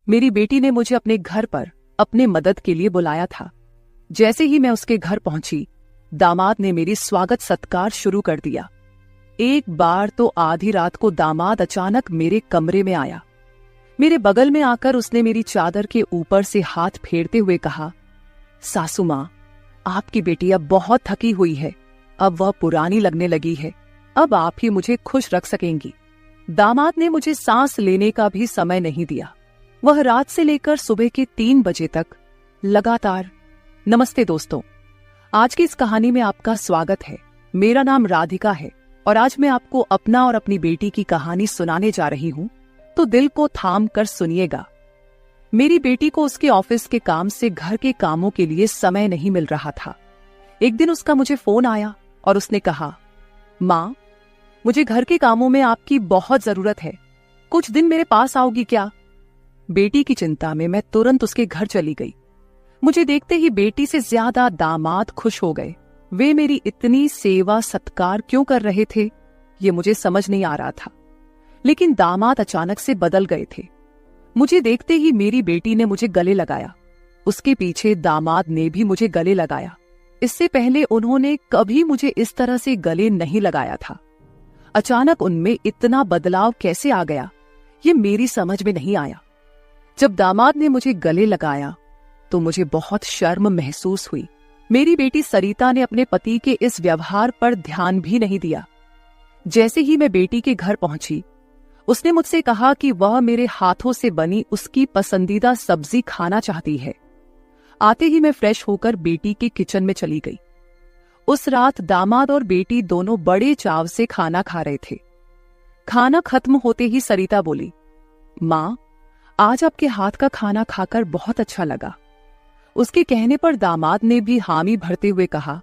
मेरी बेटी ने मुझे अपने घर पर अपने मदद के लिए बुलाया था। जैसे ही मैं उसके घर पहुंची, दामाद ने मेरी स्वागत सत्कार शुरू कर दिया। एक बार तो आधी रात को दामाद अचानक मेरे कमरे में आया। मेरे बगल में आकर उसने मेरी चादर के ऊपर से हाथ फेरते हुए कहा, सासू माँ, आपकी बेटी अब बहुत थकी हुई है, अब वह पुरानी लगने लगी है, अब आप ही मुझे खुश रख सकेंगी। दामाद ने मुझे सांस लेने का भी समय नहीं दिया। वह रात से लेकर सुबह के 3 बजे तक लगातार। नमस्ते दोस्तों, आज की इस कहानी में आपका स्वागत है। मेरा नाम राधिका है और आज मैं आपको अपना और अपनी बेटी की कहानी सुनाने जा रही हूँ, तो दिल को थाम कर सुनिएगा। मेरी बेटी को उसके ऑफिस के काम से घर के कामों के लिए समय नहीं मिल रहा था। एक दिन उसका मुझे फोन आया और उसने कहा, माँ, मुझे घर के कामों में आपकी बहुत जरूरत है, कुछ दिन मेरे पास आओगी क्या? बेटी की चिंता में मैं तुरंत उसके घर चली गई। मुझे देखते ही बेटी से ज्यादा दामाद खुश हो गए। वे मेरी इतनी सेवा सत्कार क्यों कर रहे थे, ये मुझे समझ नहीं आ रहा था। लेकिन दामाद अचानक से बदल गए थे। मुझे देखते ही मेरी बेटी ने मुझे गले लगाया। उसके पीछे दामाद ने भी मुझे गले लगाया। इससे पहले उन्होंने कभी मुझे इस तरह से गले नहीं लगाया था। अचानक उनमें इतना बदलाव कैसे आ गया, ये मेरी समझ में नहीं आया। जब दामाद ने मुझे गले लगाया तो मुझे बहुत शर्म महसूस हुई। मेरी बेटी सरिता ने अपने पति के इस व्यवहार पर ध्यान भी नहीं दिया। जैसे ही मैं बेटी के घर पहुंची, उसने मुझसे कहा कि वह मेरे हाथों से बनी उसकी पसंदीदा सब्जी खाना चाहती है। आते ही मैं फ्रेश होकर बेटी के किचन में चली गई। उस रात दामाद और बेटी दोनों बड़े चाव से खाना खा रहे थे। खाना खत्म होते ही सरिता बोली, माँ, आज आपके हाथ का खाना खाकर बहुत अच्छा लगा। उसके कहने पर दामाद ने भी हामी भरते हुए कहा,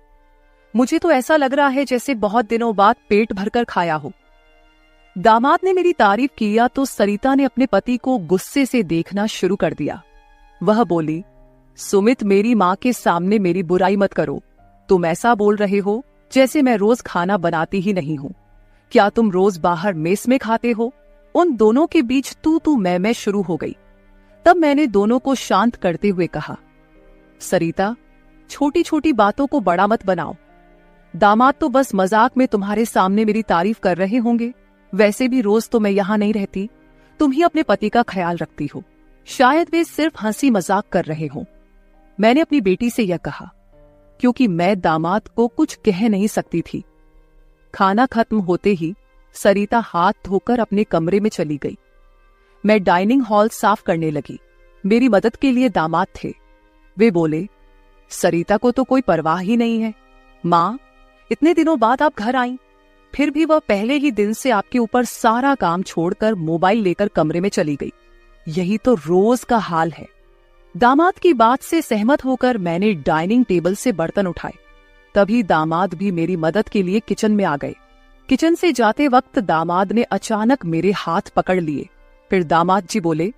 मुझे तो ऐसा लग रहा है जैसे बहुत दिनों बाद पेट भरकर खाया हो। दामाद ने मेरी तारीफ किया तो सरिता ने अपने पति को गुस्से से देखना शुरू कर दिया। वह बोली, सुमित, मेरी माँ के सामने मेरी बुराई मत करो। तुम ऐसा बोल रहे हो जैसे मैं रोज खाना बनाती ही नहीं हूँ। क्या तुम रोज बाहर मेस में खाते हो? उन दोनों के बीच तू मैं शुरू हो गई। तब मैंने दोनों को शांत करते हुए कहा, सरिता, छोटी छोटी बातों को बड़ा मत बनाओ। दामाद तो बस मजाक में तुम्हारे सामने मेरी तारीफ कर रहे होंगे। वैसे भी रोज तो मैं यहाँ नहीं रहती, तुम ही अपने पति का ख्याल रखती हो। शायद वे सिर्फ हंसी मजाक कर रहे हों। मैंने अपनी बेटी से यह कहा क्योंकि मैं दामाद को कुछ कह नहीं सकती थी। खाना खत्म होते ही सरिता हाथ धोकर अपने कमरे में चली गई। मैं डाइनिंग हॉल साफ करने लगी। मेरी मदद के लिए दामाद थे। वे बोले, सरिता को तो कोई परवाह ही नहीं है। माँ, इतने दिनों बाद आप घर आईं, फिर भी वह पहले ही दिन से आपके ऊपर सारा काम छोड़कर मोबाइल लेकर कमरे में चली गई। यही तो रोज का हाल है। दामाद की बात से सहमत होकर मैंने डाइनिंग टेबल से बर्तन उठाए। तभी दामाद भी मेरी मदद के लिए किचन में आ गए। किचन से जाते वक्त दामाद ने अचानक मेरे हाथ पकड़ लिए। फिर दामाद जी बोले,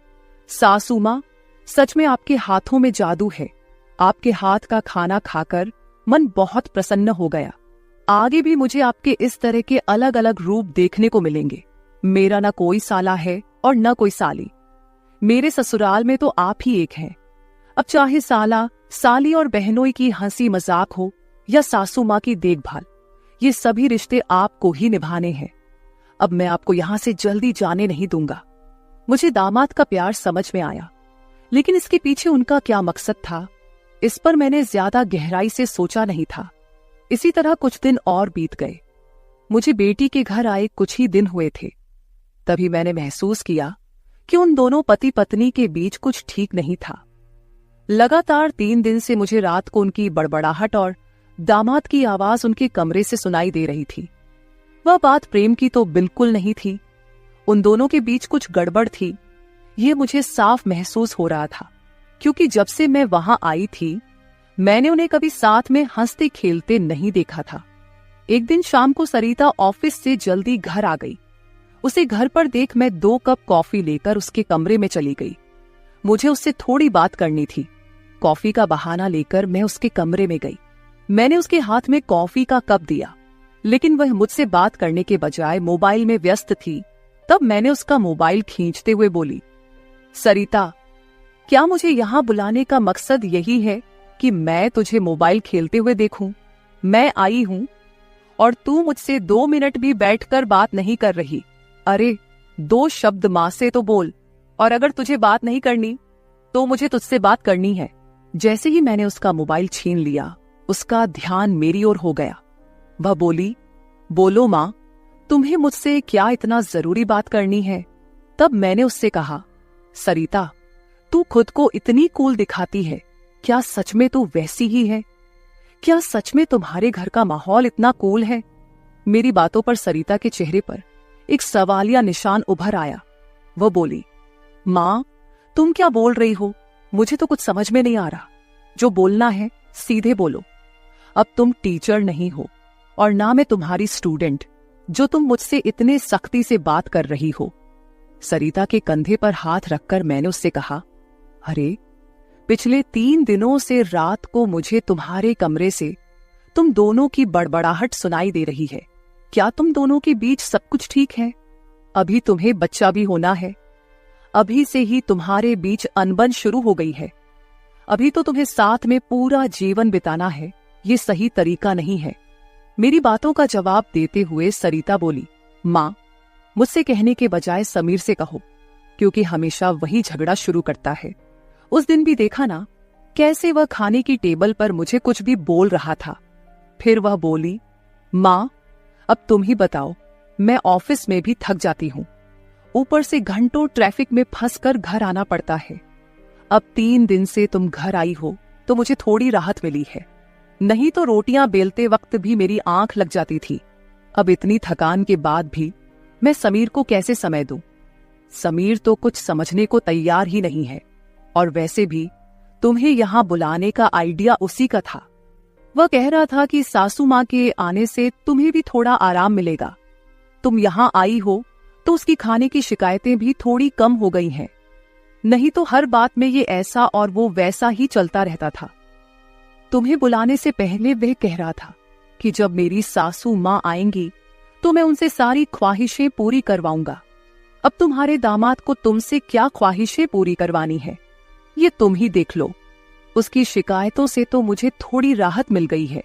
सासू माँ, सच में आपके हाथों में जादू है। आपके हाथ का खाना खाकर मन बहुत प्रसन्न हो गया। आगे भी मुझे आपके इस तरह के अलग अलग रूप देखने को मिलेंगे। मेरा न कोई साला है और न कोई साली। मेरे ससुराल में तो आप ही एक हैं। अब चाहे साला, साली और बहनोई की हंसी मजाक हो या सासू माँ की देखभाल, ये सभी रिश्ते आपको ही निभाने हैं। अब मैं आपको यहां से जल्दी जाने नहीं दूंगा। मुझे दामाद का प्यार समझ में आया, लेकिन इसके पीछे उनका क्या मकसद था, इस पर मैंने ज्यादा गहराई से सोचा नहीं था। इसी तरह कुछ दिन और बीत गए। मुझे बेटी के घर आए कुछ ही दिन हुए थे। तभी मैंने महसूस किया कि उन दोनों पति पत्नी के बीच कुछ ठीक नहीं था। लगातार 3 दिन से मुझे रात को उनकी बड़बड़ाहट और दामाद की आवाज उनके कमरे से सुनाई दे रही थी। वह बात प्रेम की तो बिल्कुल नहीं थी। उन दोनों के बीच कुछ गड़बड़ थी, ये मुझे साफ महसूस हो रहा था, क्योंकि जब से मैं वहां आई थी मैंने उन्हें कभी साथ में हंसते खेलते नहीं देखा था। एक दिन शाम को सरिता ऑफिस से जल्दी घर आ गई। उसे घर पर देख मैं 2 कप कॉफी लेकर उसके कमरे में चली गई। मुझे उससे थोड़ी बात करनी थी। कॉफी का बहाना लेकर मैं उसके कमरे में गई। मैंने उसके हाथ में कॉफी का कप दिया, लेकिन वह मुझसे बात करने के बजाय मोबाइल में व्यस्त थी। तब मैंने उसका मोबाइल खींचते हुए बोली, सरिता, क्या मुझे यहाँ बुलाने का मकसद यही है कि मैं तुझे मोबाइल खेलते हुए देखूं? मैं आई हूं और तू मुझसे 2 मिनट भी बैठकर बात नहीं कर रही। अरे 2 शब्द मां से तो बोल, और अगर तुझे बात नहीं करनी तो मुझे तुझसे बात करनी है। जैसे ही मैंने उसका मोबाइल छीन लिया, उसका ध्यान मेरी ओर हो गया। वह बोली, बोलो मां, तुम्हें मुझसे क्या इतना जरूरी बात करनी है? तब मैंने उससे कहा, सरिता, तू खुद को इतनी कूल दिखाती है, क्या सच में तू वैसी ही है? क्या सच में तुम्हारे घर का माहौल इतना कूल है? मेरी बातों पर सरिता के चेहरे पर एक सवालिया निशान उभर आया। वह बोली, मां, तुम क्या बोल रही हो? मुझे तो कुछ समझ में नहीं आ रहा। जो बोलना है सीधे बोलो। अब तुम टीचर नहीं हो और ना मैं तुम्हारी स्टूडेंट, जो तुम मुझसे इतने सख्ती से बात कर रही हो। सरिता के कंधे पर हाथ रखकर मैंने उससे कहा, अरे पिछले 3 दिनों से रात को मुझे तुम्हारे कमरे से तुम दोनों की बड़बड़ाहट सुनाई दे रही है। क्या तुम दोनों के बीच सब कुछ ठीक है? अभी तुम्हें बच्चा भी होना है। अभी से ही तुम्हारे बीच अनबन शुरू हो गई है। अभी तो तुम्हें साथ में पूरा जीवन बिताना है। ये सही तरीका नहीं है। मेरी बातों का जवाब देते हुए सरिता बोली, मां, मुझसे कहने के बजाय समीर से कहो, क्योंकि हमेशा वही झगड़ा शुरू करता है। उस दिन भी देखा ना, कैसे वह खाने की टेबल पर मुझे कुछ भी बोल रहा था। फिर वह बोली, मां, अब तुम ही बताओ, मैं ऑफिस में भी थक जाती हूं। ऊपर से घंटों ट्रैफिक में फंसकर घर आना पड़ता है। अब 3 दिन से तुम घर आई हो तो मुझे थोड़ी राहत मिली है, नहीं तो रोटियां बेलते वक्त भी मेरी आंख लग जाती थी। अब इतनी थकान के बाद भी मैं समीर को कैसे समय दूं? समीर तो कुछ समझने को तैयार ही नहीं है। और वैसे भी तुम्हें यहां बुलाने का आइडिया उसी का था। वह कह रहा था कि सासू मां के आने से तुम्हें भी थोड़ा आराम मिलेगा। तुम यहां आई हो तो उसकी खाने की शिकायतें भी थोड़ी कम हो गई हैं। नहीं तो हर बात में ये ऐसा और वो वैसा ही चलता रहता था। तुम्हें बुलाने से पहले वह कह रहा था कि जब मेरी सासू मां आएंगी तो मैं उनसे सारी ख्वाहिशें पूरी करवाऊंगा। अब तुम्हारे दामाद को तुमसे क्या ख्वाहिशें पूरी करवानी है, ये तुम ही देख लो। उसकी शिकायतों से तो मुझे थोड़ी राहत मिल गई है।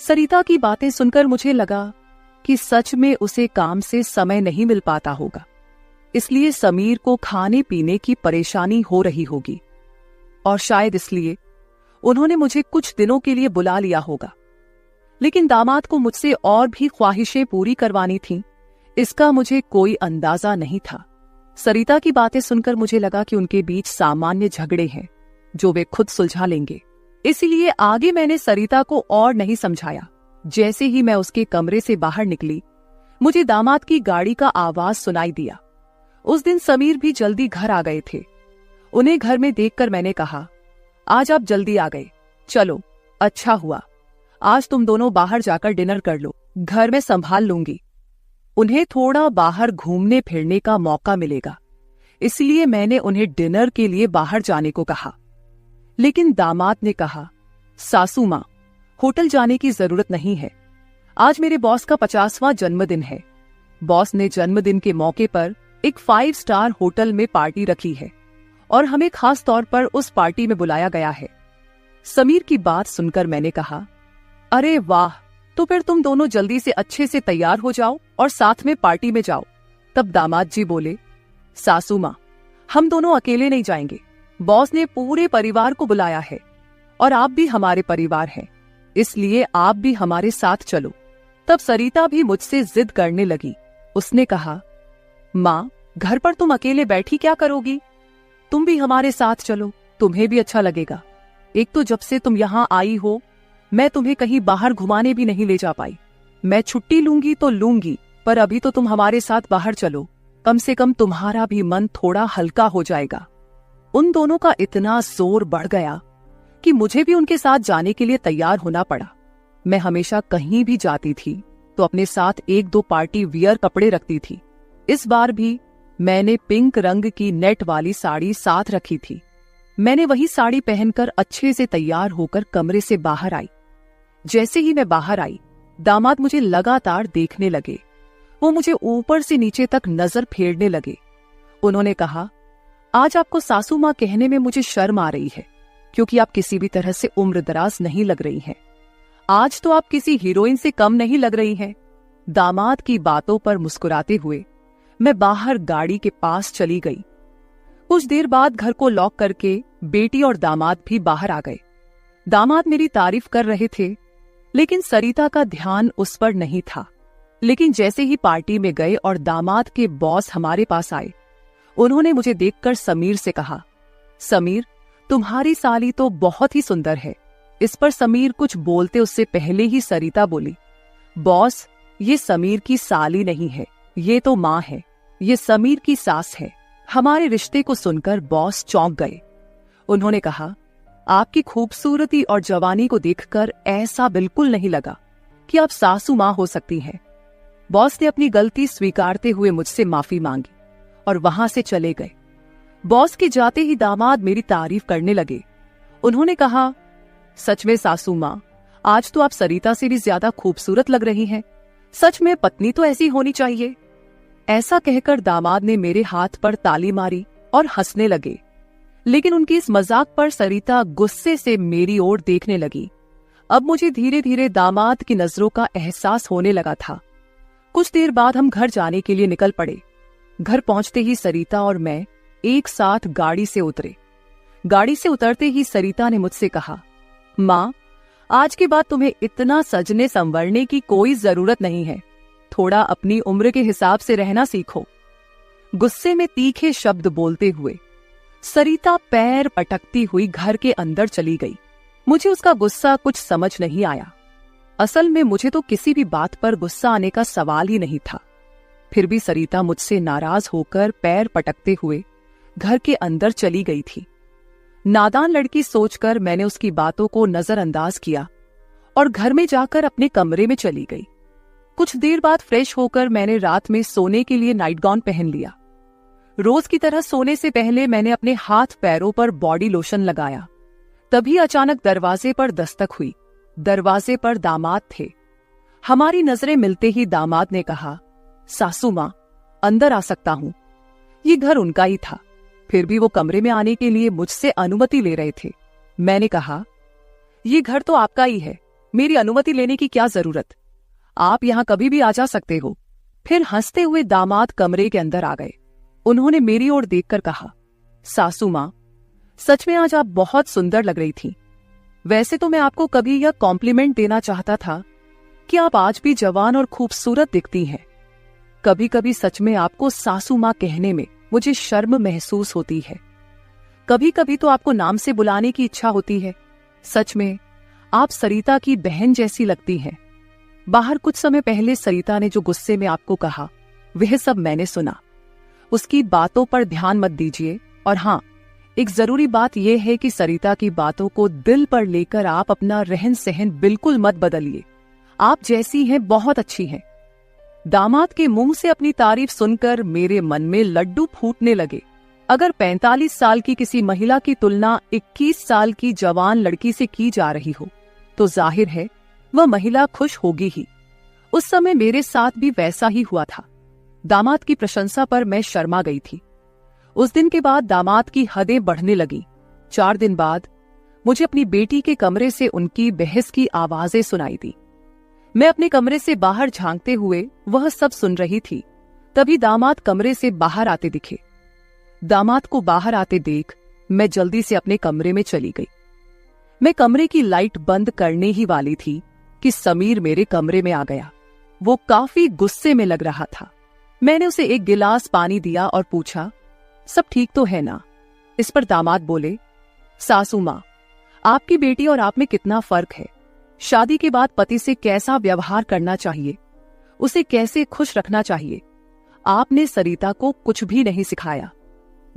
सरिता की बातें सुनकर मुझे लगा कि सच में उसे काम से समय नहीं मिल पाता होगा, इसलिए समीर को खाने पीने की परेशानी हो रही होगी, और शायद इसलिए उन्होंने मुझे कुछ दिनों के लिए बुला लिया होगा। लेकिन दामाद को मुझसे और भी ख्वाहिशें पूरी करवानी थीं, इसका मुझे कोई अंदाजा नहीं था। सरिता की बातें सुनकर मुझे लगा कि उनके बीच सामान्य झगड़े हैं जो वे खुद सुलझा लेंगे। इसीलिए आगे मैंने सरिता को और नहीं समझाया। जैसे ही मैं उसके कमरे से बाहर निकली, मुझे दामाद की गाड़ी का आवाज सुनाई दिया। उस दिन समीर भी जल्दी घर आ गए थे। उन्हें घर में देखकर मैंने कहा, आज आप जल्दी आ गए, चलो अच्छा हुआ। आज तुम दोनों बाहर जाकर डिनर कर लो, घर में संभाल लूंगी। उन्हें थोड़ा बाहर घूमने फिरने का मौका मिलेगा, इसलिए मैंने उन्हें डिनर के लिए बाहर जाने को कहा। लेकिन दामाद ने कहा, सासू मां, होटल जाने की जरूरत नहीं है। आज मेरे बॉस का 50वां जन्मदिन है। बॉस ने जन्मदिन के मौके पर एक 5 स्टार होटल में पार्टी रखी है और हमें खास तौर पर उस पार्टी में बुलाया गया है। समीर की बात सुनकर मैंने कहा, अरे वाह, तो फिर तुम दोनों जल्दी से अच्छे से तैयार हो जाओ और साथ में पार्टी में जाओ। तब दामाद जी बोले, सासू मां, हम दोनों अकेले नहीं जाएंगे। बॉस ने पूरे परिवार को बुलाया है और आप भी हमारे परिवार हैं, इसलिए आप भी हमारे साथ चलो। तब सरिता भी मुझसे जिद करने लगी। उसने कहा, मां, घर पर तुम अकेले बैठी क्या करोगी? तुम भी हमारे साथ चलो, तुम्हें भी अच्छा लगेगा। एक तो जब से तुम यहाँ आई हो, मैं तुम्हें कहीं बाहर घुमाने भी नहीं ले जा पाई। मैं छुट्टी लूंगी तो लूंगी, पर अभी तो तुम हमारे साथ बाहर चलो, कम से कम तुम्हारा भी मन थोड़ा हल्का हो जाएगा। उन दोनों का इतना जोर बढ़ गया कि मुझे भी उनके साथ जाने के लिए तैयार होना पड़ा। मैं हमेशा कहीं भी जाती थी तो अपने साथ 1-2 पार्टी वियर कपड़े रखती थी। इस बार भी मैंने पिंक रंग की नेट वाली साड़ी साथ रखी थी। मैंने वही साड़ी पहनकर अच्छे से तैयार होकर कमरे से बाहर आई। जैसे ही मैं बाहर आई, दामाद मुझे लगातार देखने लगे। वो मुझे ऊपर से नीचे तक नजर फेरने लगे। उन्होंने कहा, आज आपको सासू माँ कहने में मुझे शर्म आ रही है, क्योंकि आप किसी भी तरह से उम्रदराज नहीं लग रही हैं। आज तो आप किसी हीरोइन से कम नहीं लग रही हैं। दामाद की बातों पर मुस्कुराते हुए मैं बाहर गाड़ी के पास चली गई। कुछ देर बाद घर को लॉक करके बेटी और दामाद भी बाहर आ गए। दामाद मेरी तारीफ कर रहे थे, लेकिन सरिता का ध्यान उस पर नहीं था। लेकिन जैसे ही पार्टी में गए और दामाद के बॉस हमारे पास आए, उन्होंने मुझे देखकर समीर से कहा, समीर, तुम्हारी साली तो बहुत ही सुंदर है। इस पर समीर कुछ बोलते उससे पहले ही सरिता बोली, बॉस, ये समीर की साली नहीं है, ये तो माँ है, ये समीर की सास है। हमारे रिश्ते को सुनकर बॉस चौंक गए। उन्होंने कहा, आपकी खूबसूरती और जवानी को देखकर ऐसा बिल्कुल नहीं लगा कि आप सासू माँ हो सकती हैं। बॉस ने अपनी गलती स्वीकारते हुए मुझसे माफी मांगी और वहां से चले गए। बॉस के जाते ही दामाद मेरी तारीफ करने लगे। उन्होंने कहा, सच में सासू माँ, आज तो आप सरिता से भी ज्यादा खूबसूरत लग रही हैं। सच में पत्नी तो ऐसी होनी चाहिए। ऐसा कहकर दामाद ने मेरे हाथ पर ताली मारी और हंसने लगे। लेकिन उनकी इस मजाक पर सरिता गुस्से से मेरी ओर देखने लगी। अब मुझे धीरे धीरे दामाद की नजरों का एहसास होने लगा था। कुछ देर बाद हम घर जाने के लिए निकल पड़े। घर पहुंचते ही सरिता और मैं एक साथ गाड़ी से उतरे। गाड़ी से उतरते ही सरिता ने मुझसे कहा, माँ, आज के बाद तुम्हें इतना सजने संवरने की कोई जरूरत नहीं है। थोड़ा अपनी उम्र के हिसाब से रहना सीखो। गुस्से में तीखे शब्द बोलते हुए सरिता पैर पटकती हुई घर के अंदर चली गई। मुझे उसका गुस्सा कुछ समझ नहीं आया। असल में मुझे तो किसी भी बात पर गुस्सा आने का सवाल ही नहीं था। फिर भी सरिता मुझसे नाराज होकर पैर पटकते हुए घर के अंदर चली गई थी। नादान लड़की सोचकर मैंने उसकी बातों को नजरअंदाज किया और घर में जाकर अपने कमरे में चली गई। कुछ देर बाद फ्रेश होकर मैंने रात में सोने के लिए नाइट गाउन पहन लिया। रोज की तरह सोने से पहले मैंने अपने हाथ पैरों पर बॉडी लोशन लगाया। तभी अचानक दरवाजे पर दस्तक हुई। दरवाजे पर दामाद थे। हमारी नजरें मिलते ही दामाद ने कहा, सासू माँ, अंदर आ सकता हूं। ये घर उनका ही था, फिर भी वो कमरे में आने के लिए मुझसे अनुमति ले रहे थे। मैंने कहा, ये घर तो आपका ही है, मेरी अनुमति लेने की क्या जरूरत, आप यहां कभी भी आ जा सकते हो। फिर हंसते हुए दामाद कमरे के अंदर आ गए। उन्होंने मेरी ओर देखकर कहा, सासू माँ, सच में आज आप बहुत सुंदर लग रही थी। वैसे तो मैं आपको कभी यह कॉम्प्लीमेंट देना चाहता था कि आप आज भी जवान और खूबसूरत दिखती हैं। कभी कभी सच में आपको सासू माँ कहने में मुझे शर्म महसूस होती है। कभी कभी तो आपको नाम से बुलाने की इच्छा होती है। सच में आप सरिता की बहन जैसी लगती हैं। बाहर कुछ समय पहले सरिता ने जो गुस्से में आपको कहा, वह सब मैंने सुना। उसकी बातों पर ध्यान मत दीजिए। और हाँ, एक जरूरी बात यह है कि सरिता की बातों को दिल पर लेकर आप अपना रहन सहन बिल्कुल मत बदलिए। आप जैसी हैं बहुत अच्छी हैं। दामाद के मुंह से अपनी तारीफ सुनकर मेरे मन में लड्डू फूटने लगे। अगर 45 साल की किसी महिला की तुलना 21 साल की जवान लड़की से की जा रही हो, तो जाहिर है वह महिला खुश होगी ही। उस समय मेरे साथ भी वैसा ही हुआ था। दामाद की प्रशंसा पर मैं शर्मा गई थी। उस दिन के बाद दामाद की हदें बढ़ने लगी। 4 दिन बाद मुझे अपनी बेटी के कमरे से उनकी बहस की आवाजें सुनाई दी। मैं अपने कमरे से बाहर झांकते हुए वह सब सुन रही थी। तभी दामाद कमरे से बाहर आते दिखे। दामाद को बाहर आते देख मैं जल्दी से अपने कमरे में चली गई। मैं कमरे की लाइट बंद करने ही वाली थी कि समीर मेरे कमरे में आ गया। वो काफी गुस्से में लग रहा था। मैंने उसे एक गिलास पानी दिया और पूछा, सब ठीक तो है ना? इस पर दामाद बोले, सासू माँ, आपकी बेटी और आप में कितना फर्क है। शादी के बाद पति से कैसा व्यवहार करना चाहिए, उसे कैसे खुश रखना चाहिए, आपने सरिता को कुछ भी नहीं सिखाया।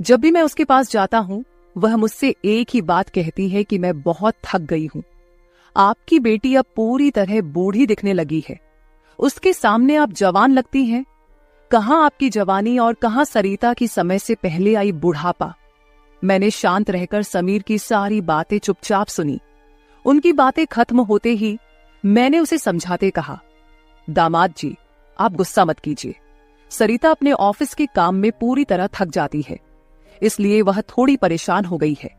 जब भी मैं उसके पास जाता हूं, वह मुझसे एक ही बात कहती है कि मैं बहुत थक गई हूं। आपकी बेटी अब पूरी तरह बूढ़ी दिखने लगी है। उसके सामने आप जवान लगती हैं। कहां आपकी जवानी और कहां सरिता की समय से पहले आई बुढ़ापा। मैंने शांत रहकर समीर की सारी बातें चुपचाप सुनी। उनकी बातें खत्म होते ही मैंने उसे समझाते कहा, दामाद जी, आप गुस्सा मत कीजिए। सरिता अपने ऑफिस के काम में पूरी तरह थक जाती है, इसलिए वह थोड़ी परेशान हो गई है।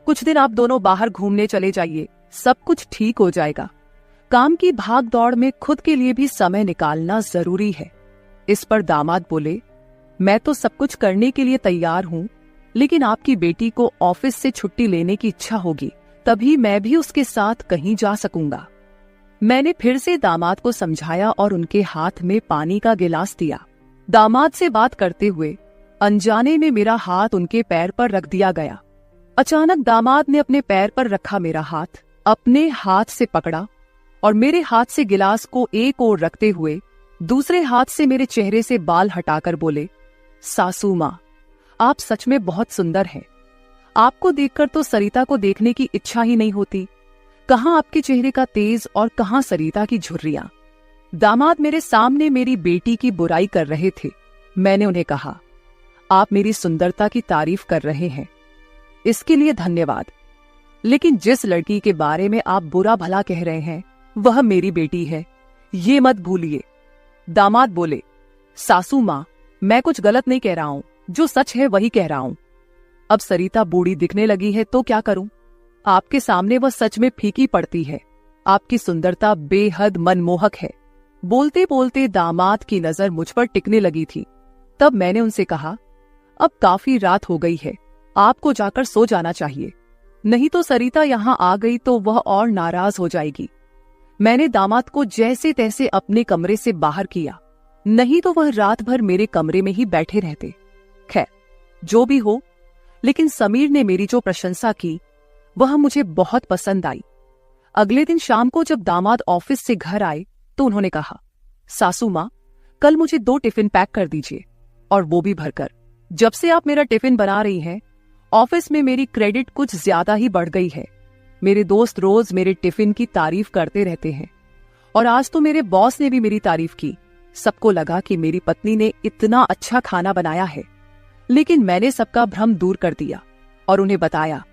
कुछ दिन आप दोनों बाहर घूमने चले जाइए, सब कुछ ठीक हो जाएगा। काम की भाग दौड़ में खुद के लिए भी समय निकालना जरूरी है। इस पर दामाद बोले, मैं तो सब कुछ करने के लिए तैयार हूँ, लेकिन आपकी बेटी को ऑफिस से छुट्टी लेने की इच्छा होगी, तभी मैं भी उसके साथ कहीं जा सकूंगा। मैंने फिर से दामाद को समझाया और उनके हाथ में पानी का गिलास दिया। दामाद से बात करते हुए अनजाने में मेरा हाथ उनके पैर पर रख दिया गया। अचानक दामाद ने अपने पैर पर रखा मेरा हाथ अपने हाथ से पकड़ा और मेरे हाथ से गिलास को एक ओर रखते हुए दूसरे हाथ से मेरे चेहरे से बाल हटाकर बोले, सासू माँ, आप सच में बहुत सुंदर हैं। आपको देखकर तो सरिता को देखने की इच्छा ही नहीं होती। कहाँ आपके चेहरे का तेज और कहाँ सरिता की झुर्रियां। दामाद मेरे सामने मेरी बेटी की बुराई कर रहे थे। मैंने उन्हें कहा, आप मेरी सुंदरता की तारीफ कर रहे हैं, इसके लिए धन्यवाद, लेकिन जिस लड़की के बारे में आप बुरा भला कह रहे हैं वह मेरी बेटी है, ये मत भूलिए। दामाद बोले, सासू माँ, मैं कुछ गलत नहीं कह रहा हूं, जो सच है वही कह रहा हूं। अब सरिता बूढ़ी दिखने लगी है तो क्या करूं? आपके सामने वह सच में फीकी पड़ती है। आपकी सुंदरता बेहद मनमोहक है। बोलते बोलते दामाद की नजर मुझ पर टिकने लगी थी। तब मैंने उनसे कहा, अब काफी रात हो गई है, आपको जाकर सो जाना चाहिए, नहीं तो सरिता यहाँ आ गई तो वह और नाराज हो जाएगी। मैंने दामाद को जैसे तैसे अपने कमरे से बाहर किया, नहीं तो वह रात भर मेरे कमरे में ही बैठे रहते। खैर, जो भी हो, लेकिन समीर ने मेरी जो प्रशंसा की वह मुझे बहुत पसंद आई। अगले दिन शाम को जब दामाद ऑफिस से घर आए तो उन्होंने कहा, सासू माँ, कल मुझे 2 टिफिन पैक कर दीजिए, और वो भी भरकर। जब से आप मेरा टिफिन बना रही हैं, ऑफिस में मेरी क्रेडिट कुछ ज्यादा ही बढ़ गई है। मेरे दोस्त रोज मेरे टिफिन की तारीफ करते रहते हैं, और आज तो मेरे बॉस ने भी मेरी तारीफ की। सबको लगा कि मेरी पत्नी ने इतना अच्छा खाना बनाया है, लेकिन मैंने सबका भ्रम दूर कर दिया और उन्हें बताया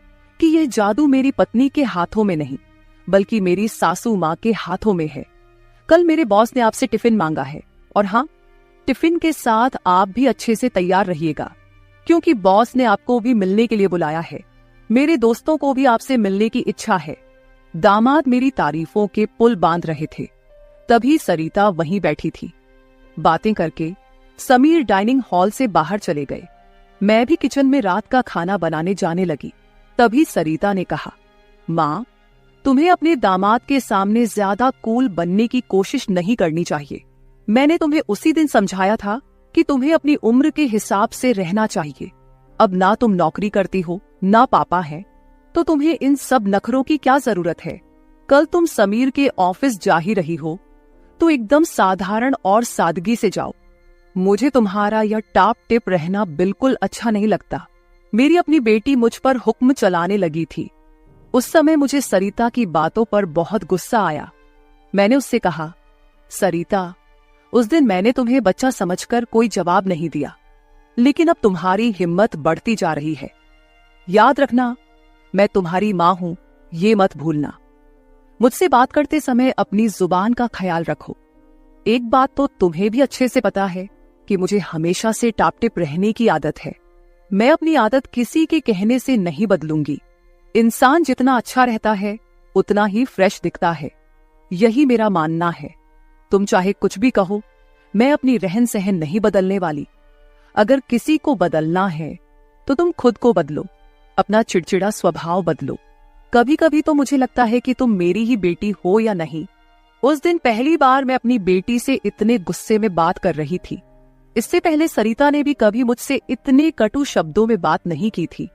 कि यह जादू मेरी पत्नी के हाथों में नहीं, बल्कि मेरी सासू माँ के हाथों में है। कल मेरे बॉस ने आपसे टिफिन मांगा है, और हाँ, टिफिन के साथ आप भी अच्छे से तैयार रहिएगा, क्योंकि बॉस ने आपको भी मिलने के लिए बुलाया है। मेरे दोस्तों को भी आपसे मिलने की इच्छा है। दामाद मेरी तारीफों के पुल बांध रहे थे, तभी सरिता वहीं बैठी थी। बातें करके समीर डाइनिंग हॉल से बाहर चले गए। मैं भी किचन में रात का खाना बनाने जाने लगी। तभी सरिता ने कहा, माँ, तुम्हें अपने दामाद के सामने ज्यादा कूल बनने की कोशिश नहीं करनी चाहिए। मैंने तुम्हें उसी दिन समझाया था कि तुम्हें अपनी उम्र के हिसाब से रहना चाहिए। अब ना तुम नौकरी करती हो, ना पापा है, तो तुम्हें इन सब नखरों की क्या जरूरत है? कल तुम समीर के ऑफिस जा ही रही हो, तो एकदम साधारण और सादगी से जाओ। मुझे तुम्हारा यह टाप टिप रहना बिल्कुल अच्छा नहीं लगता। मेरी अपनी बेटी मुझ पर हुक्म चलाने लगी थी। उस समय मुझे सरिता की बातों पर बहुत गुस्सा आया। मैंने उससे कहा, सरिता, उस दिन मैंने तुम्हें बच्चा समझकर कोई जवाब नहीं दिया, लेकिन अब तुम्हारी हिम्मत बढ़ती जा रही है। याद रखना, मैं तुम्हारी माँ हूं, ये मत भूलना। मुझसे बात करते समय अपनी जुबान का ख्याल रखो। एक बात तो तुम्हें भी अच्छे से पता है कि मुझे हमेशा से टापटिप रहने की आदत है। मैं अपनी आदत किसी के कहने से नहीं बदलूंगी। इंसान जितना अच्छा रहता है उतना ही फ्रेश दिखता है, यही मेरा मानना है। तुम चाहे कुछ भी कहो, मैं अपनी रहन सहन नहीं बदलने वाली। अगर किसी को बदलना है तो तुम खुद को बदलो, अपना चिड़चिड़ा स्वभाव बदलो। कभी कभी तो मुझे लगता है कि तुम मेरी ही बेटी हो या नहीं। उस दिन पहली बार मैं अपनी बेटी से इतने गुस्से में बात कर रही थी। इससे पहले सरिता ने भी कभी मुझसे इतने कटु शब्दों में बात नहीं की थी।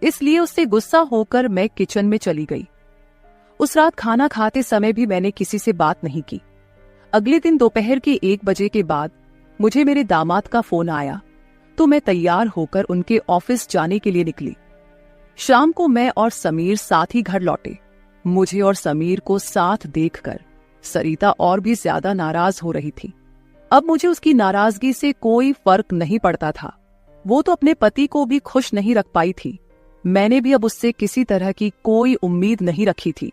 इसलिए उससे गुस्सा होकर मैं किचन में चली गई। उस रात खाना खाते समय भी मैंने किसी से बात नहीं की। अगले दिन दोपहर के 1 बजे के बाद मुझे मेरे दामाद का फोन आया, तो मैं तैयार होकर उनके ऑफिस जाने के लिए निकली। शाम को मैं और समीर साथ ही घर लौटे। मुझे और समीर को साथ देखकर सरिता और भी ज्यादा नाराज हो रही थी। अब मुझे उसकी नाराजगी से कोई फर्क नहीं पड़ता था। वो तो अपने पति को भी खुश नहीं रख पाई थी। मैंने भी अब उससे किसी तरह की कोई उम्मीद नहीं रखी थी।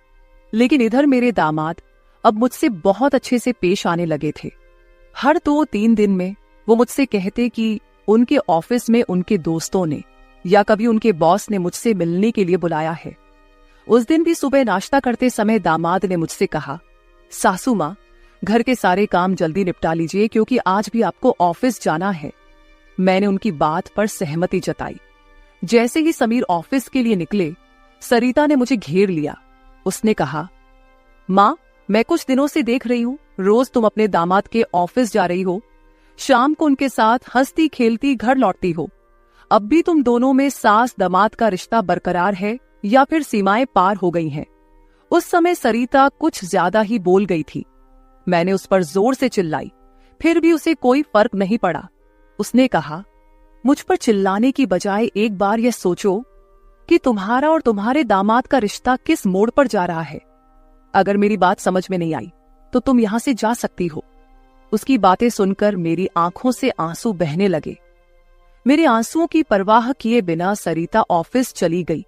लेकिन इधर मेरे दामाद अब मुझसे बहुत अच्छे से पेश आने लगे थे। हर 2-3 दिन में वो मुझसे कहते कि उनके ऑफिस में उनके दोस्तों ने या कभी उनके बॉस ने मुझसे मिलने के लिए बुलाया है। उस दिन भी सुबह नाश्ता करते समय दामाद ने मुझसे कहा, सासू माँ, घर के सारे काम जल्दी निपटा लीजिए क्योंकि आज भी आपको ऑफिस जाना है। मैंने उनकी बात पर सहमति जताई। जैसे ही समीर ऑफिस के लिए निकले, सरिता ने मुझे घेर लिया। उसने कहा, माँ, मैं कुछ दिनों से देख रही हूँ, रोज तुम अपने दामाद के ऑफिस जा रही हो, शाम को उनके साथ हंसती खेलती घर लौटती हो। अब भी तुम दोनों में सास दामाद का रिश्ता बरकरार है या फिर सीमाएं पार हो गई हैं? उस समय सरिता कुछ ज्यादा ही बोल गई थी। मैंने उस पर जोर से चिल्लाई, फिर भी उसे कोई फर्क नहीं पड़ा। उसने कहा, मुझ पर चिल्लाने की बजाय एक बार यह सोचो कि तुम्हारा और तुम्हारे दामाद का रिश्ता किस मोड़ पर जा रहा है। अगर मेरी बात समझ में नहीं आई तो तुम यहां से जा सकती हो। उसकी बातें सुनकर मेरी आंखों से आंसू बहने लगे। मेरे आंसुओं की परवाह किए बिना सरिता ऑफिस चली गई।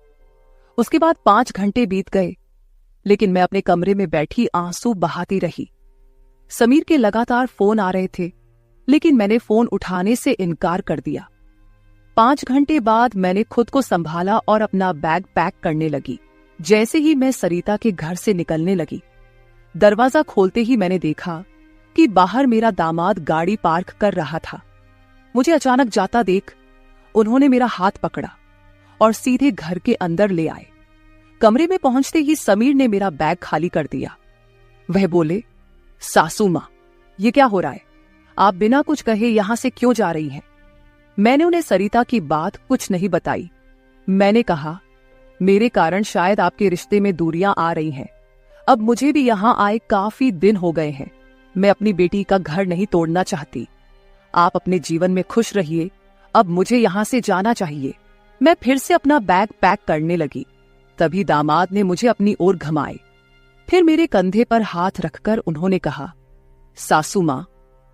उसके बाद 5 घंटे बीत गए, लेकिन मैं अपने कमरे में बैठी आंसू बहाती रही। समीर के लगातार फोन आ रहे थे, लेकिन मैंने फोन उठाने से इनकार कर दिया। 5 घंटे बाद मैंने खुद को संभाला और अपना बैग पैक करने लगी। जैसे ही मैं सरिता के घर से निकलने लगी, दरवाजा खोलते ही मैंने देखा कि बाहर मेरा दामाद गाड़ी पार्क कर रहा था। मुझे अचानक जाता देख उन्होंने मेरा हाथ पकड़ा और सीधे घर के अंदर ले आए। कमरे में पहुंचते ही समीर ने मेरा बैग खाली कर दिया। वह बोले, सासू मां, ये क्या हो रहा है? आप बिना कुछ कहे यहां से क्यों जा रही हैं? मैंने उन्हें सरिता की बात कुछ नहीं बताई। मैंने कहा, मेरे कारण शायद आपके रिश्ते में दूरियां आ रही हैं। अब मुझे भी यहां आए काफी दिन हो गए हैं। मैं अपनी बेटी का घर नहीं तोड़ना चाहती। आप अपने जीवन में खुश रहिए, अब मुझे यहां से जाना चाहिए। मैं फिर से अपना बैग पैक करने लगी। तभी दामाद ने मुझे अपनी ओर घुमाए। फिर मेरे कंधे पर हाथ रखकर उन्होंने कहा, सासू मां,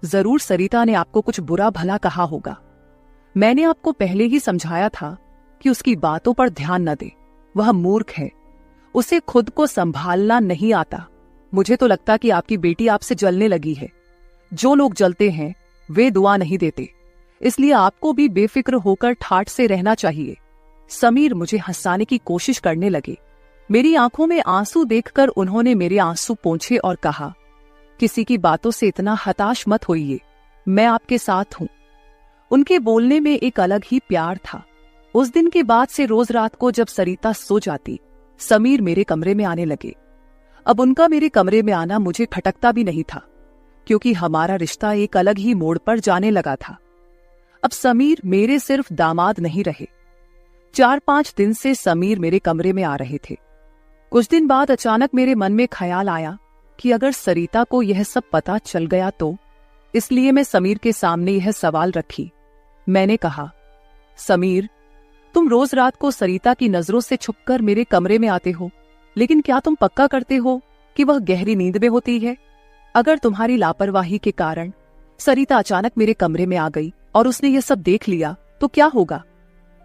जरूर सरिता ने आपको कुछ बुरा भला कहा होगा। मैंने आपको पहले ही समझाया था कि उसकी बातों पर ध्यान न दे। वह मूर्ख है, उसे खुद को संभालना नहीं आता। मुझे तो लगता कि आपकी बेटी आपसे जलने लगी है। जो लोग जलते हैं वे दुआ नहीं देते, इसलिए आपको भी बेफिक्र होकर ठाठ से रहना चाहिए। समीर मुझे हंसाने की कोशिश करने लगे। मेरी आंखों में आंसू देखकर उन्होंने मेरे आंसू पोंछे और कहा, किसी की बातों से इतना हताश मत होइए, मैं आपके साथ हूं। उनके बोलने में एक अलग ही प्यार था। उस दिन के बाद से रोज रात को जब सरिता सो जाती, समीर मेरे कमरे में आने लगे। अब उनका मेरे कमरे में आना मुझे खटकता भी नहीं था, क्योंकि हमारा रिश्ता एक अलग ही मोड़ पर जाने लगा था। अब समीर मेरे सिर्फ दामाद नहीं रहे। 4-5 दिन से समीर मेरे कमरे में आ रहे थे। कुछ दिन बाद अचानक मेरे मन में ख्याल आया कि अगर सरिता को यह सब पता चल गया तो, इसलिए मैं समीर के सामने यह सवाल रखी। मैंने कहा, समीर, तुम रोज रात को सरिता की नजरों से छुपकर मेरे कमरे में आते हो, लेकिन क्या तुम पक्का करते हो कि वह गहरी नींद में होती है? अगर तुम्हारी लापरवाही के कारण सरिता अचानक मेरे कमरे में आ गई और उसने यह सब देख लिया तो क्या होगा?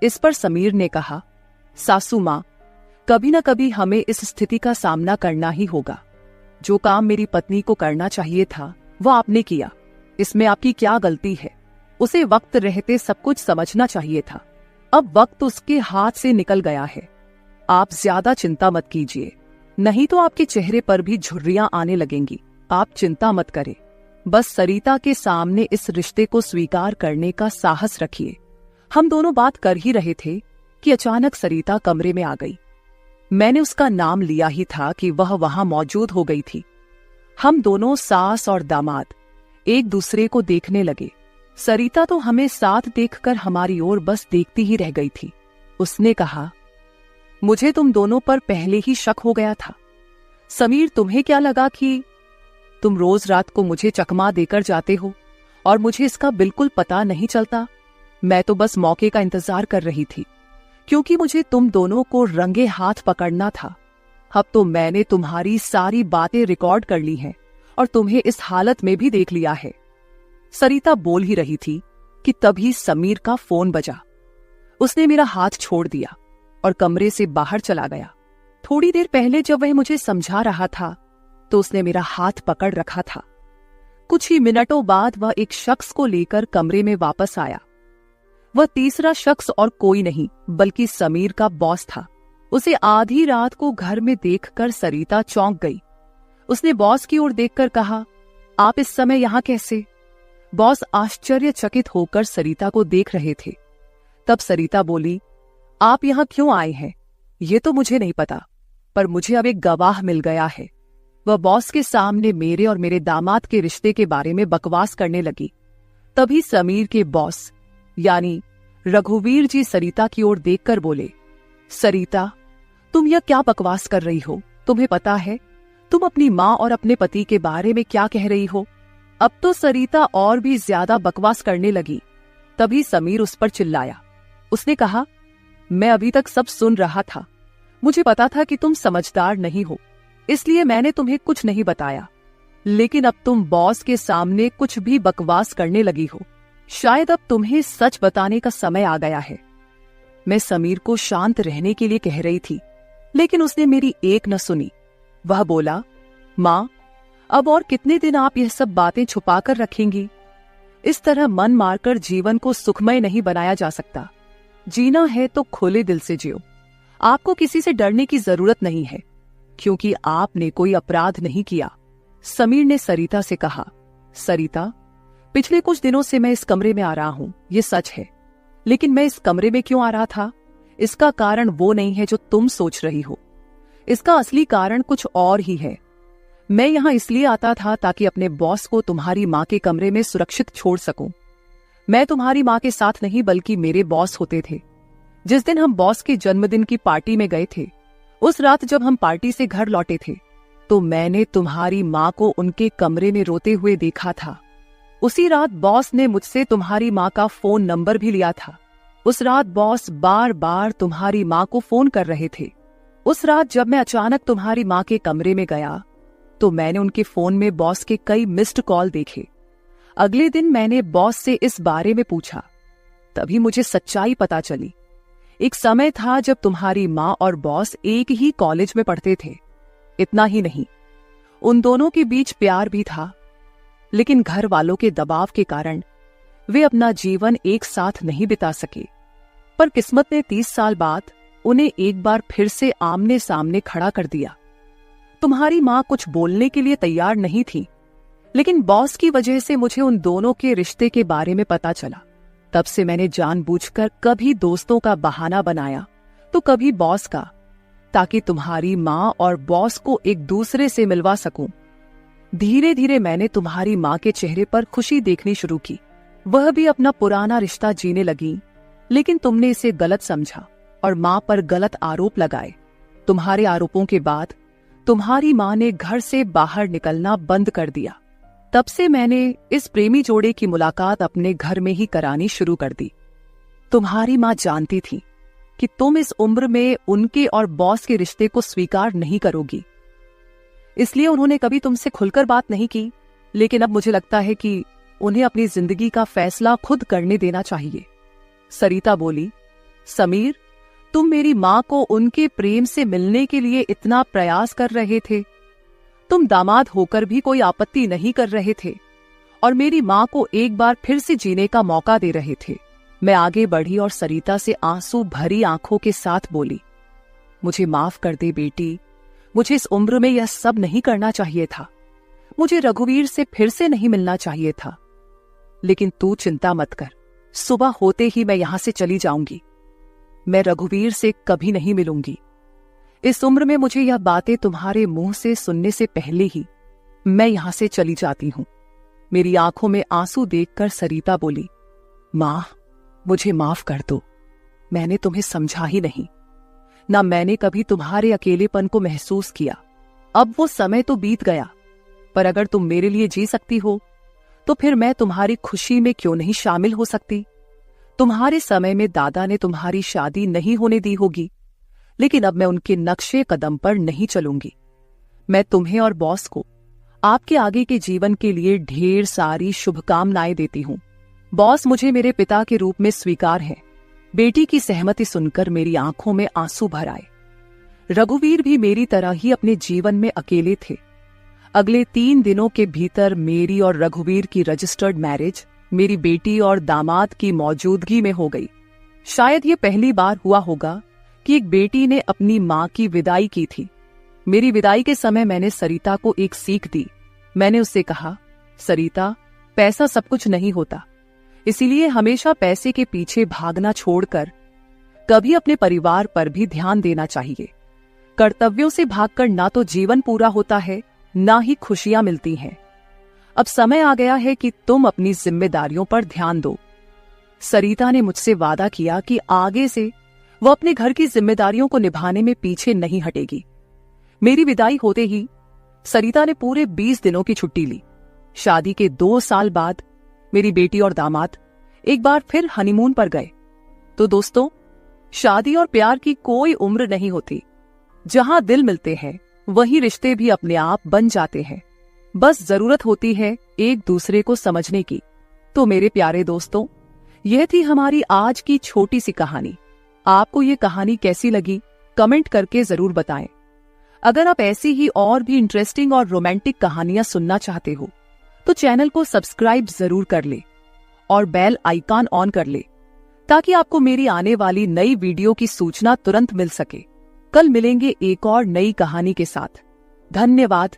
इस पर समीर ने कहा, सासू मां, कभी न कभी हमें इस स्थिति का सामना करना ही होगा। जो काम मेरी पत्नी को करना चाहिए था वह आपने किया, इसमें आपकी क्या गलती है? उसे वक्त रहते सब कुछ समझना चाहिए था। अब वक्त उसके हाथ से निकल गया है। आप ज्यादा चिंता मत कीजिए, नहीं तो आपके चेहरे पर भी झुर्रियां आने लगेंगी। आप चिंता मत करें, बस सरिता के सामने इस रिश्ते को स्वीकार करने का साहस रखिए। हम दोनों बात कर ही रहे थे कि अचानक सरिता कमरे में आ गई। मैंने उसका नाम लिया ही था कि वह वहां मौजूद हो गई थी। हम दोनों सास और दामाद एक दूसरे को देखने लगे। सरिता तो हमें साथ देखकर हमारी ओर बस देखती ही रह गई थी। उसने कहा, मुझे तुम दोनों पर पहले ही शक हो गया था। समीर, तुम्हें क्या लगा कि तुम रोज रात को मुझे चकमा देकर जाते हो और मुझे इसका बिल्कुल पता नहीं चलता? मैं तो बस मौके का इंतजार कर रही थी, क्योंकि मुझे तुम दोनों को रंगे हाथ पकड़ना था। अब तो मैंने तुम्हारी सारी बातें रिकॉर्ड कर ली हैं और तुम्हें इस हालत में भी देख लिया है। सरिता बोल ही रही थी कि तभी समीर का फोन बजा। उसने मेरा हाथ छोड़ दिया और कमरे से बाहर चला गया। थोड़ी देर पहले जब वह मुझे समझा रहा था तो उसने मेरा हाथ पकड़ रखा था। कुछ ही मिनटों बाद वह एक शख्स को लेकर कमरे में वापस आया। वह तीसरा शख्स और कोई नहीं बल्कि समीर का बॉस था। उसे आधी रात को घर में देखकर सरिता चौंक गई। उसने बॉस की ओर देखकर कहा, आप इस समय यहां कैसे? बॉस आश्चर्यचकित होकर सरिता को देख रहे थे। तब सरिता बोली, आप यहां क्यों आए हैं ये तो मुझे नहीं पता, पर मुझे अब एक गवाह मिल गया है। वह बॉस के सामने मेरे और मेरे दामाद के रिश्ते के बारे में बकवास करने लगी। तभी समीर के बॉस यानी रघुवीर जी सरिता की ओर देखकर बोले, सरिता, तुम यह क्या बकवास कर रही हो? तुम्हें पता है तुम अपनी माँ और अपने पति के बारे में क्या कह रही हो? अब तो सरिता और भी ज्यादा बकवास करने लगी। तभी समीर उस पर चिल्लाया। उसने कहा, मैं अभी तक सब सुन रहा था। मुझे पता था कि तुम समझदार नहीं हो, इसलिए मैंने तुम्हें कुछ नहीं बताया, लेकिन अब तुम बॉस के सामने कुछ भी बकवास करने लगी हो। शायद अब तुम्हें सच बताने का समय आ गया है। मैं समीर को शांत रहने के लिए कह रही थी, लेकिन उसने मेरी एक न सुनी। वह बोला, माँ, अब और कितने दिन आप यह सब बातें छुपाकर रखेंगी? इस तरह मन मारकर जीवन को सुखमय नहीं बनाया जा सकता। जीना है तो खुले दिल से जियो। आपको किसी से डरने की जरूरत नहीं है, क्योंकि आपने कोई अपराध नहीं किया। समीर ने सरिता से कहा, सरिता, पिछले कुछ दिनों से मैं इस कमरे में आ रहा हूं, ये सच है, लेकिन मैं इस कमरे में क्यों आ रहा था, इसका कारण वो नहीं है जो तुम सोच रही हो। इसका असली कारण कुछ और ही है। मैं यहां इसलिए आता था ताकि अपने बॉस को तुम्हारी माँ के कमरे में सुरक्षित छोड़ सकूं। मैं तुम्हारी माँ के साथ नहीं बल्कि मेरे बॉस होते थे। जिस दिन हम बॉस के जन्मदिन की पार्टी में गए थे, उस रात जब हम पार्टी से घर लौटे थे, तो मैंने तुम्हारी माँ को उनके कमरे में रोते हुए देखा था। उसी रात बॉस ने मुझसे तुम्हारी माँ का फोन नंबर भी लिया था। उस रात बॉस बार बार तुम्हारी माँ को फोन कर रहे थे। उस रात जब मैं अचानक तुम्हारी माँ के कमरे में गया, तो मैंने उनके फोन में बॉस के कई मिस्ड कॉल देखे। अगले दिन मैंने बॉस से इस बारे में पूछा, तभी मुझे सच्चाई पता चली। एक समय था जब तुम्हारी माँ और बॉस एक ही कॉलेज में पढ़ते थे। इतना ही नहीं, उन दोनों के बीच प्यार भी था, लेकिन घर वालों के दबाव के कारण वे अपना जीवन एक साथ नहीं बिता सके। पर किस्मत ने 30 साल बाद उन्हें एक बार फिर से आमने सामने खड़ा कर दिया। तुम्हारी माँ कुछ बोलने के लिए तैयार नहीं थी, लेकिन बॉस की वजह से मुझे उन दोनों के रिश्ते के बारे में पता चला। तब से मैंने जानबूझकर कभी दोस्तों का बहाना बनाया तो कभी बॉस का, ताकि तुम्हारी माँ और बॉस को एक दूसरे से मिलवा सकूं। धीरे धीरे मैंने तुम्हारी माँ के चेहरे पर खुशी देखनी शुरू की। वह भी अपना पुराना रिश्ता जीने लगी, लेकिन तुमने इसे गलत समझा और माँ पर गलत आरोप लगाए। तुम्हारे आरोपों के बाद तुम्हारी माँ ने घर से बाहर निकलना बंद कर दिया। तब से मैंने इस प्रेमी जोड़े की मुलाकात अपने घर में ही करानी शुरू कर दी। तुम्हारी माँ जानती थी कि तुम इस उम्र में उनके और बॉस के रिश्ते को स्वीकार नहीं करोगी, इसलिए उन्होंने कभी तुमसे खुलकर बात नहीं की। लेकिन अब मुझे लगता है कि उन्हें अपनी जिंदगी का फैसला खुद करने देना चाहिए। सरिता बोली, समीर, तुम मेरी माँ को उनके प्रेम से मिलने के लिए इतना प्रयास कर रहे थे। तुम दामाद होकर भी कोई आपत्ति नहीं कर रहे थे और मेरी माँ को एक बार फिर से जीने का मौका दे रहे थे। मैं आगे बढ़ी और सरिता से आंसू भरी आंखों के साथ बोली, मुझे माफ कर दे बेटी, मुझे इस उम्र में यह सब नहीं करना चाहिए था। मुझे रघुवीर से फिर से नहीं मिलना चाहिए था। लेकिन तू चिंता मत कर, सुबह होते ही मैं यहां से चली जाऊंगी। मैं रघुवीर से कभी नहीं मिलूंगी। इस उम्र में मुझे यह बातें तुम्हारे मुंह से सुनने से पहले ही मैं यहां से चली जाती हूं। मेरी आंखों में आंसू देखकर सरिता बोली, मां, मुझे माफ कर दो। मैंने तुम्हें समझा ही नहीं, ना मैंने कभी तुम्हारे अकेलेपन को महसूस किया। अब वो समय तो बीत गया, पर अगर तुम मेरे लिए जी सकती हो तो फिर मैं तुम्हारी खुशी में क्यों नहीं शामिल हो सकती। तुम्हारे समय में दादा ने तुम्हारी शादी नहीं होने दी होगी, लेकिन अब मैं उनके नक्शे कदम पर नहीं चलूंगी। मैं तुम्हें और बॉस को आपके आगे के जीवन के लिए ढेर सारी शुभकामनाएं देती हूं। बॉस मुझे मेरे पिता के रूप में स्वीकार है। बेटी की सहमति सुनकर मेरी आंखों में आंसू भर आए। रघुवीर भी मेरी तरह ही अपने जीवन में अकेले थे। अगले 3 दिनों के भीतर मेरी और रघुवीर की रजिस्टर्ड मैरिज मेरी बेटी और दामाद की मौजूदगी में हो गई। शायद ये पहली बार हुआ होगा कि एक बेटी ने अपनी मां की विदाई की थी। मेरी विदाई के समय मैंने सरिता को एक सीख दी। मैंने उससे कहा, सरिता, पैसा सब कुछ नहीं होता, इसीलिए हमेशा पैसे के पीछे भागना छोड़कर कभी अपने परिवार पर भी ध्यान देना चाहिए। कर्तव्यों से भागकर ना तो जीवन पूरा होता है, ना ही खुशियां मिलती हैं। अब समय आ गया है कि तुम अपनी जिम्मेदारियों पर ध्यान दो। सरिता ने मुझसे वादा किया कि आगे से वो अपने घर की जिम्मेदारियों को निभाने में पीछे नहीं हटेगी। मेरी विदाई होते ही सरिता ने पूरे 20 दिनों की छुट्टी ली। शादी के 2 साल बाद मेरी बेटी और दामाद एक बार फिर हनीमून पर गए। तो दोस्तों, शादी और प्यार की कोई उम्र नहीं होती। जहां दिल मिलते हैं वहीं रिश्ते भी अपने आप बन जाते हैं। बस जरूरत होती है एक दूसरे को समझने की। तो मेरे प्यारे दोस्तों, यह थी हमारी आज की छोटी सी कहानी। आपको ये कहानी कैसी लगी कमेंट करके जरूर बताएं। अगर आप ऐसी ही और भी इंटरेस्टिंग और रोमांटिक कहानियां सुनना चाहते हो तो चैनल को सब्सक्राइब जरूर कर ले और बेल आइकॉन ऑन कर ले, ताकि आपको मेरी आने वाली नई वीडियो की सूचना तुरंत मिल सके। कल मिलेंगे एक और नई कहानी के साथ। धन्यवाद।